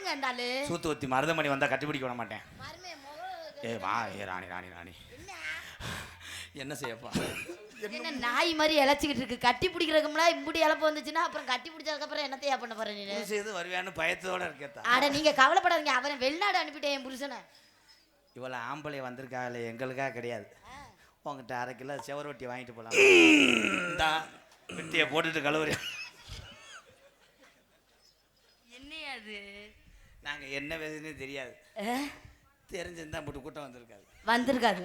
யாருங்க இருந்தாலு சூத்து ஊத்தி மருதமணி வந்தா கட்டி பிடிக்க விட மாட்டேன். ஏ வா ஏ ராணி ராணி ராணி என்ன செய்யப்பா? என்ன நாய் மாதிரி இழைச்சிக்கிட்டு இருக்கு. கட்டி பிடிக்கிறதுக்கும்னா இப்படி இழப்பு வந்துச்சுன்னா அப்புறம் கட்டி பிடிச்சதுக்கு அப்புறம் என்னத்தையா பண்ண போற நீ? செய்து வருவேன்னு பயத்தோட இருக்கேன். அட நீங்க கவலைப்படாதீங்க, அவனை வெளிநாடு அனுப்பிட்டேன் என் புருஷனை. இவ்வளோ ஆம்பளை வந்திருக்காங்களே எங்களுக்காக கிடையாது. உங்ககிட்ட 1/2 கிலோ செவரொட்டி வாங்கிட்டு போகலாம். இந்தா வெட்டியை போட்டுட்டு கழுவுறி. என்னையா அது? நாங்கள் என்ன வேதுன்னு தெரியாது. தெரிஞ்சிருந்தா போட்டு கூட்டம் வந்திருக்காது.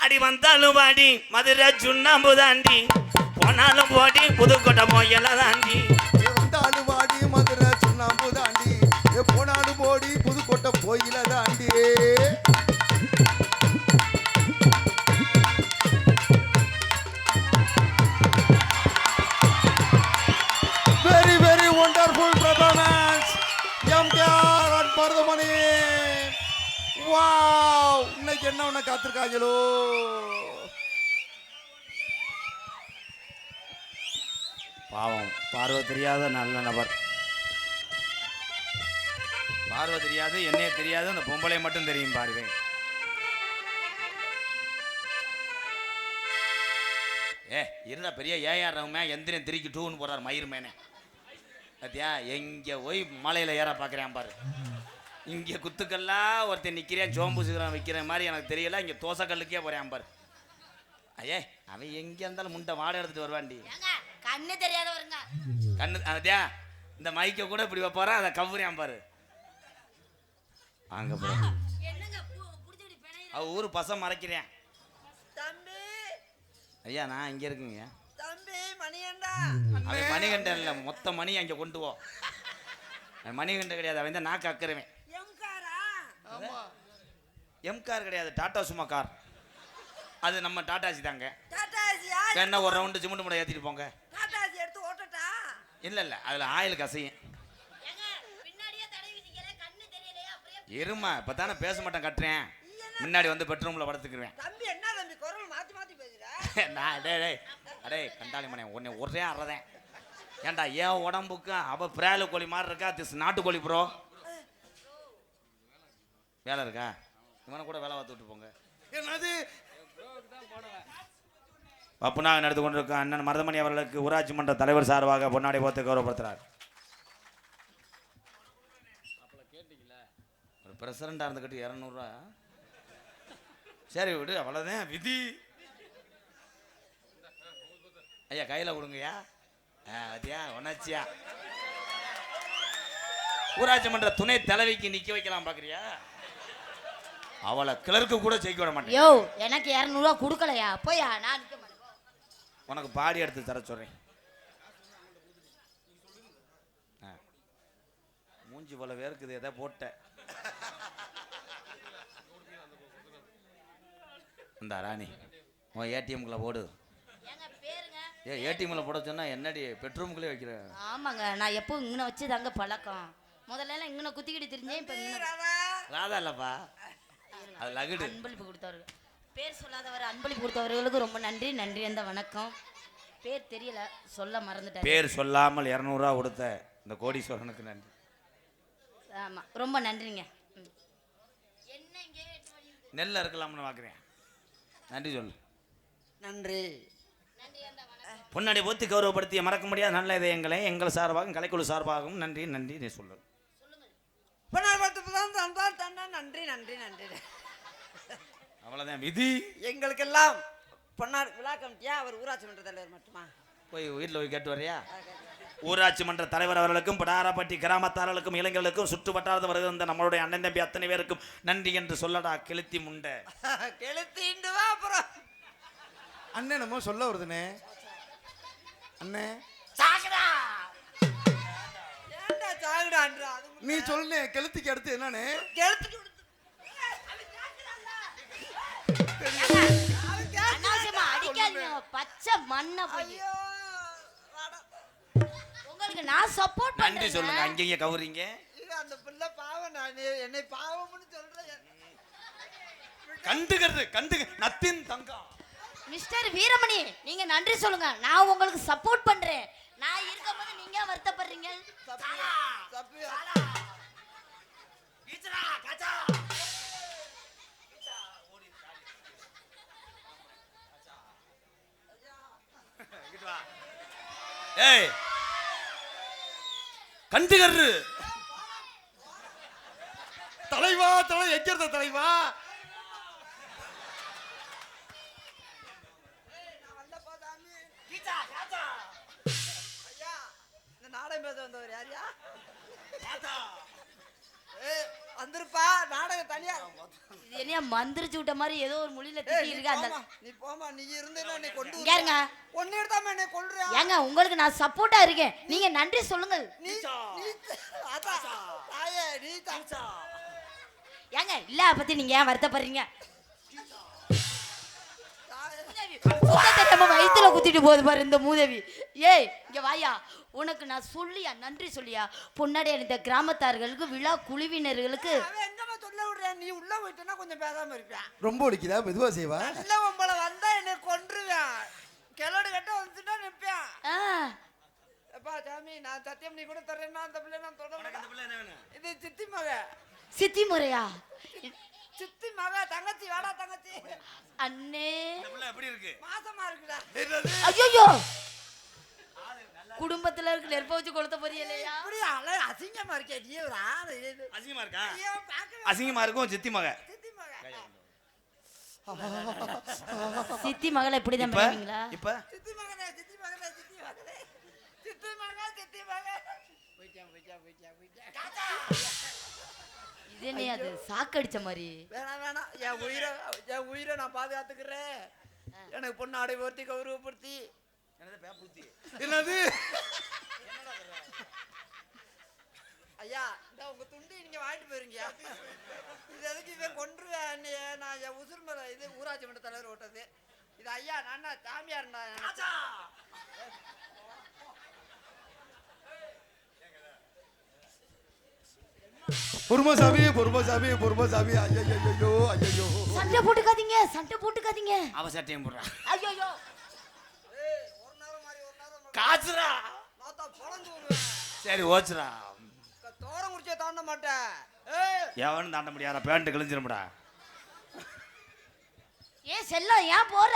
அடி வந்தாலும் வாடி மதுரை சுண்ணாம்பு தாண்டி, போனாலும் போடி புதுக்கோட்டை மொயல தாண்டி. வந்தாலும் வாடி மதுரை சுண்ணாம்பு தாண்டி, போனாலும் போடி புதுக்கோட்டை போயில தாண்டி. Very very wonderful performance MKR and Marudhamani. Wow, இன்னைக்கு என்ன ஒண்ணு காத்திருக்காங்களோ. பாவம் பார்வை தெரியாத நல்ல நபர். பார்வை தெரியாது, என்னையே தெரியாது, அந்த பொம்பளை மட்டும் தெரியும் பாருவே. இருந்தா பெரிய ஏஆர்மே எந்திரன் திருக்கி டூன்னு போறாரு மயிர் மேனே. பாத்தியா எங்க போய் மலையில ஏற பாக்குறேன் பாரு. இங்கே குத்துக்கல்லாம் ஒருத்தன் நிற்கிறேன், சோம்பு சிகரம் வைக்கிற மாதிரி எனக்கு தெரியல. இங்கே தோசைக்கல்லுக்கே போகிறேன் பாரு. ஐயே அவன் எங்கே இருந்தாலும் முண்டை வாடை எடுத்துட்டு வருவான்டி. கண்ணு தெரியாத வருங்க கண்ணு அதே இந்த மைக்கை கூட இப்படி வைப்பாரன், அதை கவுறேன் பாரு. வாங்க போற அவ ஊரு பசம் மறைக்கிறேன். ஐயா நான் இங்கே இருக்குங்க. அவன் மணிகண்டன் இல்லை, மொத்த மணி அங்கே கொண்டு போ. மணிகண்டன் கிடையாது, அவன் தான் நாக்கு அக்கறவன். எம்கார் கிடையாது, டாடா சும்மா கார். அது நம்ம டாடாசி தாங்க. என்ன ஒரு ரவுண்டு சிமெண்ட் மூட ஏற்றிட்டு போங்க. இல்லை இல்லை அதில் ஆயில் கசையும். எருமா இப்போ தானே பேச மாட்டேன் கட்டுறேன். முன்னாடி வந்து பெட்ரூமில் படுத்துக்குருவேன். நான் அடே கண்டாளி மனே உன்னை ஒரே அறதேன். ஏன்டா ஏன் உடம்புக்கு அவள் பிராலு கோழி மாதிரி இருக்கா, திஸ் நாட்டுக்கோழி ப்ரோ. வேலை இருக்கா? இவனை கூட வேலை பார்த்து விட்டு போங்க. என்னது வப்புனாக நடந்து கொண்டிருக்க அண்ணன் மருதமணி அவர்களுக்கு ஊராட்சி மன்ற தலைவர் சார்பாக பொன்னாடை போத்து கௌரவப்படுத்துறார். ஒரு பிரசிடண்டா இருந்துக்கிட்டு 200 ரூபா. சரி விடு, அவ்வளோதான் விதி. ஐயா கையில் கொடுங்கய்யா. அதியா உணர்ச்சியா ஊராட்சி மன்ற துணை தலைவிக்கு நிற்க வைக்கலாம் பார்க்குறியா? அவளை கிளர்க்கு கூட ஜெயிக்க விட மாட்டேன். யோ எனக்கு 200 ரூபா கொடுக்கலையா? போயா நான் நிற்க மாட்டேன். உனக்கு பாடி எடுத்து தர சொல்றேன். மூஞ்சி போல வேர்க்குது, எதை போட்ட இந்த ராணி உன் ஏடிஎம்குள்ள போடு. ஏடிஎம்ல போட சொன்னா என்னடி பெட்ரூமுக்குள்ளே வைக்கிற? ஆமாங்க, நான் எப்போ இங்கே வச்சு தாங்க பழக்கம். முதல்ல எல்லாம் இங்கே குத்திக்கிட்டு தெரிஞ்சேன். இப்போ ராதா இல்லப்பா, அது லகுடு. அன்பளிப்பு கொடுத்தவர்கள், பேர் சொல்லாதவர் அன்பளிப்பு கொடுத்தவர்களுக்கு ரொம்ப நன்றி. நன்றி அந்த வணக்கம். பேர் தெரியல, சொல்ல மறந்துட்டேன். பேர் சொல்லாமல் 200 ரூபா கொடுத்த இந்த கோடீஸ்வரனுக்கு நன்றி. ஆமா ரொம்ப நன்றிங்க. என்ன இங்கே நெல்ல இருக்கலாம்னு பார்க்குறேன். நன்றி சொல்லு. நன்றி. பொன்னாடி போத்தி கௌரவப்படுத்திய மறக்க முடியாத நல்ல இதயங்களை எங்கள் சார்பாகவும் கலைக்குழு சார்பாகவும் நன்றி நன்றி. நீ சொல்லு. நன்றி நன்றி நன்றி. அவ்வளோதான் விதி. எங்களுக்கெல்லாம் பொன்னார் விழா கமிட்டியா அவர் ஊராட்சி மன்ற தலைவர் மட்டுமா? போய் வீட்டில் போய் கேட்டு வரையா? ஊராட்சி மன்ற தலைவர் அவர்களுக்கும் படாரப்பட்டி கிராமத்தார்களுக்கும் இளைஞர்களுக்கும் சுற்று வட்டாரத்தில் வருகின்ற நம்மளுடைய அண்ணன் தம்பி அத்தனை பேருக்கும் நன்றி என்று சொல்லடா கெளுத்தி முண்டை. கெளுத்திண்டு வா அப்புறம். அண்ணே நம்ம சொல்ல வருதுனே. அண்ணே நீ சொல்லுனே, கெளுத்திக்கு அடுத்து என்னன்னு? பச்சை மண்ண போய் உங்களுக்கு நான் சப்போர்ட் பண்றேன். நன்றி சொல்லுங்க. அங்கேயே கவுறீங்க. அந்த பிள்ளை பாவம், நான் என்னை பாவம்னு சொல்றேன். கண்டுகிறது நத்தின் தங்கம். மிஸ்டர் வீரமணி நீங்க நன்றி சொல்லுங்க. நான் உங்களுக்கு சப்போர்ட் பண்றேன். நான் இருக்கும்போது நீங்க வருத்தப்படுறீங்க. ஏய் கண்டுகரு தலைவா எங்க இருந்த தலைவா? ஐயா இந்த நாடகம் பேச வந்தவர் யாரியா? வந்திருப்பா நாடகம் தனியா. இது என்ன மந்திரிச்சு விட்ட மாதிரி ஏதோ ஒரு மொழியில திட்டி இருக்கு அந்த. நீ போமா, நீ இருந்தேன்னா நீ கொண்டு ஏங்க ஒன்னு எடுத்தாம என்ன கொல்றியா? ஏங்க உங்களுக்கு நான் சப்போர்ட்டா இருக்கேன், நீங்க நன்றி சொல்லுங்கள். நீ அத்தா தாயே நீ தாச்சா. ஏங்க இல்ல பத்தி நீங்க ஏன் வருத்தப்படுறீங்க? வயிற்றுல குத்திட்டு போகுது பாரு இந்த மூதேவி. ஏய் இங்க வாயா, உனக்கு நான் சொல்லியா நன்றி சொல்லியா? பொன்னாடி இந்த கிராமத்தார்களுக்கு விழா குழுவினர்களுக்கு எங்கம்மா சொல்ல விடுறியா? நீ உள்ள போயிட்டேன்னா கொஞ்சம் பேசாம இருப்பியா? ரொம்ப ஒலிக்குதா? மெதுவா செய்வா. இல்ல உங்களை வந்தா என்னை கொன்றுவேன். கிளடு கட்ட வந்துட்டா நிற்பியா? அப்பா சாமி நான் சத்தியம் நீ கூட தர்றேன்னா அந்த பிள்ளை நான் தொட மாட்டேன். இது சித்தி மக. சித்தி முறையா? சித்தி மக தங்கச்சி வாடா தங்கச்சி. அண்ணே எப்படி இருக்கு? மாசமா இருக்குடா. ஐயோ குடும்பத்துல இருக்கு நெருப்ப வச்சு கொளுத்த போறியலையா? இப்படி அசிங்கமா இருக்கே நீ ஒரு ஆளு. அசிங்கமா இருக்கா? ஐயோ பாக்க அசிங்கமா இருக்கும் சித்தி மக. சித்தி மக. சித்தி மகளை இப்படிதான் பண்ணுவீங்களா? இப்ப சித்தி மகனே சித்தி மகனே சித்தி மகனே சித்தி மகா சித்தி மகா. இது என்ன அது சாக்கடிச்ச மாதிரி? வேணாம் என் உயிரை நான் பாதுகாத்துக்கிறேன். எனக்கு பொண்ணாடை ஒருத்தி கௌரவப்படுத்தி என்னது? ஐயா இந்த உங்க துண்டி நீங்க வாங்கிட்டு போயிருங்க. இது எதுக்கு இவன் கொன்றுவேன்? நான் என் உசுர் மேல இது ஊராட்சி மன்ற தலைவர் ஓட்டது இது. ஐயா நான் சாமியார்டா. பொறுமசாமி ஐயோ. சண்டை போட்டுக்காதீங்க. அவ சட்டையும் போடுறா. ஐயோ ஒரு நேரம் மாதிரி ஒரு நேரம் காசுடா. நாத்தா பொழந்து விடுவேன். சரி ஓச்சுடா. தோரம் குடிச்சே தாண்ட மாட்டேன். எவனும் தாண்ட முடியாத பேண்ட் கிழிஞ்சிரும்டா. ஏன் செல்லம் ஏன் போற?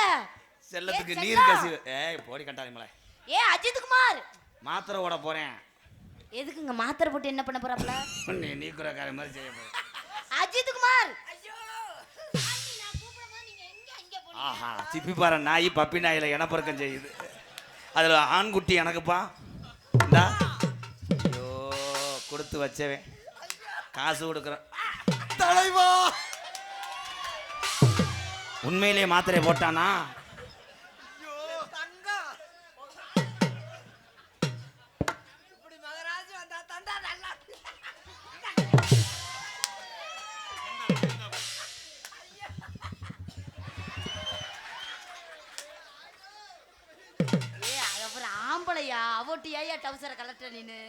செல்லத்துக்கு நீர் கசிவு. ஏய் போடி கண்டாதீங்களே. அஜித் குமார் மாத்திரை ஓட போறேன். எதுக்குங்க மாத்திரை போட்டு என்ன பண்ண போறாப்ல? நீ குறக்கார மாதிரி செய்ய போற. அஜித் குமார் ஆஹா சிப்பி பாரு நாய் பப்பி நாயில இனப்பெருக்கம் செய்யுது. அதுல ஆண்குட்டி எனக்குப்பா. இந்தா ஐயோ கொடுத்து வச்சவன் காசு கொடுக்குறேன். தலைவா உண்மையிலேயே மாத்திரை போட்டானா? இப்படி மகராஜ் வந்தா தண்டா நல்லா. அப்புறம் ஆம்பளையா அவட்டு ஏயா டவுசரை கலட்டுற நீனு?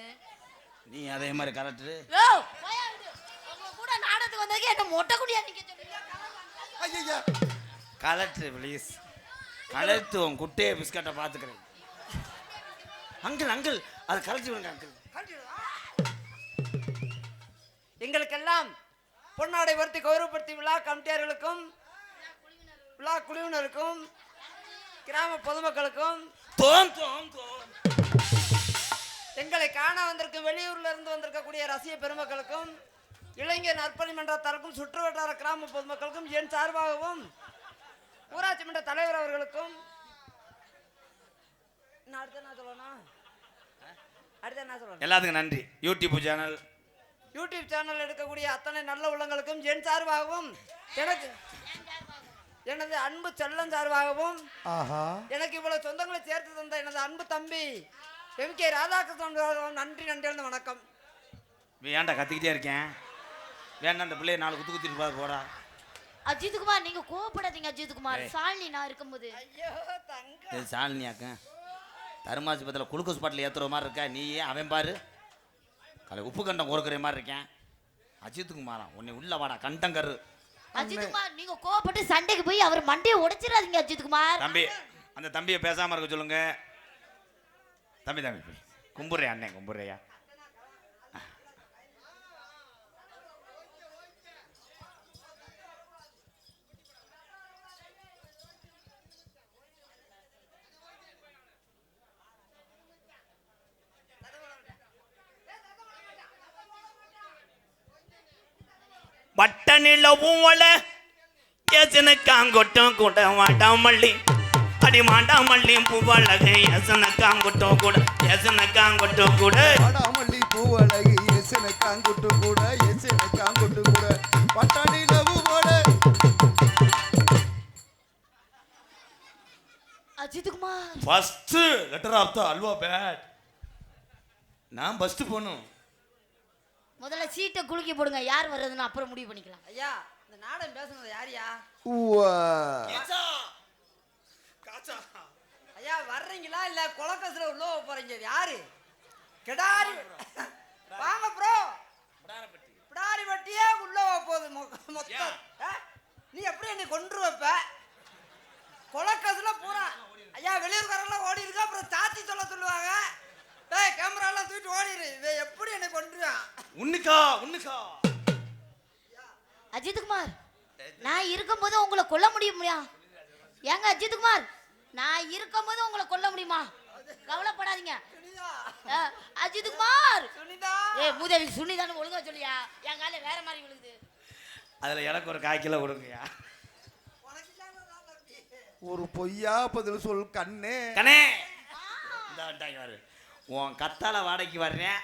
நீ அதே மாதிரி கரெக்டு. உங்க கூட நாடகத்துக்கு வந்ததுக்கு என்ன மொட்டை குடியா நீங்க சொல்றீங்க? ஐயா கலெக்டர் ப்ளீஸ் கலெக்ட் உன் குட்டையை பிஸ்கட்டை பார்த்துக்கிறேன். அங்கிள் அதை கலைச்சி விடுங்க அங்கிள். எங்களுக்கெல்லாம் பொன்னாடை வர்த்தி கௌரவப்படுத்தி விழா கமிட்டியார்களுக்கும் விழா குழுவினருக்கும் கிராம பொதுமக்களுக்கும் எங்களை காண வந்திருக்கும் வெளியூர்ல இருந்து வந்திருக்கக்கூடிய ரசிக பெருமக்களுக்கும் இளைஞர் நற்பணி மன்றத்தாருக்கும் சுற்று வட்டார கிராம பொதுமக்களுக்கும் என் சார்பாகவும் ஊராட்சி மன்ற தலைவர் அவர்களுக்கும் அடுத்த என்ன சொல்லணும்? எல்லாத்துக்கும் நன்றி. யூடியூப் சேனல் எடுக்கக்கூடிய அத்தனை நல்ல உள்ளங்களுக்கும் என் சார்பாகவும் எனக்கு எனது அன்பு செல்லம் சார்பாகவும் எனக்கு இவ்வளவு சொந்தங்களை சேர்த்து தந்த எனது அன்பு தம்பி MK ராதாகிருஷ்ணன் நன்றி வணக்கம். ஏன்டா கத்திக்கிட்டே இருக்கேன்? வேண்டாம் அந்த பிள்ளைய 4 குத்திட்டு போடா. அஜித் குமார் நீங்க கோவப்படாதீங்க. அஜித் குமார் சாலினி நான் இருக்கும்போது. ஐயோ தங்க இது சாலினியாக்க தருமாசி பத்தில குளுக்கோஸ் பாட்டில் ஏற்றுற மாதிரி இருக்கா நீ? அவன் பாரு கலை உப்பு கண்டம் கொடுக்குற மாதிரி இருக்கேன். அஜித் குமாரா உன்னை உள்ள வாடா கண்டங்கரு. அஜித் குமார் நீங்க கோவப்பட்டு சண்டைக்கு போய் அவர் மண்டையை உடைச்சிடாதீங்க. அஜித் குமார் தம்பி அந்த தம்பியை பேசாம இருக்க சொல்லுங்க. தம்பி கும்புறையா அண்ணே கும்புறையா. பட்டனில ஊவல எசனுக்காங்கொட்டும் கூட வாடாமல்லி அடி மாண்டாமல்லி பூவழகு எசனுக்காங்கொட்டும் கூட எசனுக்காங்கொட்டும் கூட வாடாமல்லி பூவழகி எசனை காங்குட்டு கூட எசனை காங்குட்டு கூட பட்டாணி லவு போல. Ajithkumar first letter of the alphabet. நான் ஃபர்ஸ்ட் போணும். முதல்ல சீட்டை குலுக்கி போடுங்க, யார் வர்றதுன்னு அப்புறம் முடிவு பண்ணிக்கலாம். ஐயா இந்த நாடகம் பேசுனது யாரியா? ஊவா. ஐயா வர்றீங்களா இல்ல கொலக்கசுல உள்ள போறீங்க? யாரு? கெடாரி வாங்க ப்ரோ. பிடாரி வட்டியே உள்ள போகுது மொத்தம். நீ எப்படி என்னை கொன்று வைப்ப? கொலக்கசுல பூரா ஐயா வெளியூர்காரெல்லாம் ஓடி இருக்கா, அப்புறம் தாத்தி சொல்லுவாங்க. டேய் கேமராலாம் தூக்கிட்டு ஓடிடு. இவன் எப்படி என்னை கொன்றுவான்? உன்னுக்கா அஜித்குமார், நான் இருக்கும்போது உங்களை கொல்ல முடியுமா? ஏங்க அஜித்குமார், நான் இருக்கும்போது உங்களை கொல்ல முடியுமா? கவலைப்படாதீங்க. அஜித்குமார், மூதேவி சுனிதான்னு ஒழுங்கா சொல்லியா, என் கால வேற மாதிரி விழுகுது. அதுல எனக்கு ஒரு 1/4 கிலோ கொடுங்கயா. ஒரு பொய்யா பதில் சொல் கண்ணே. கண்ணே இந்த உன் கத்தால வாடகைக்கு வர்றேன்,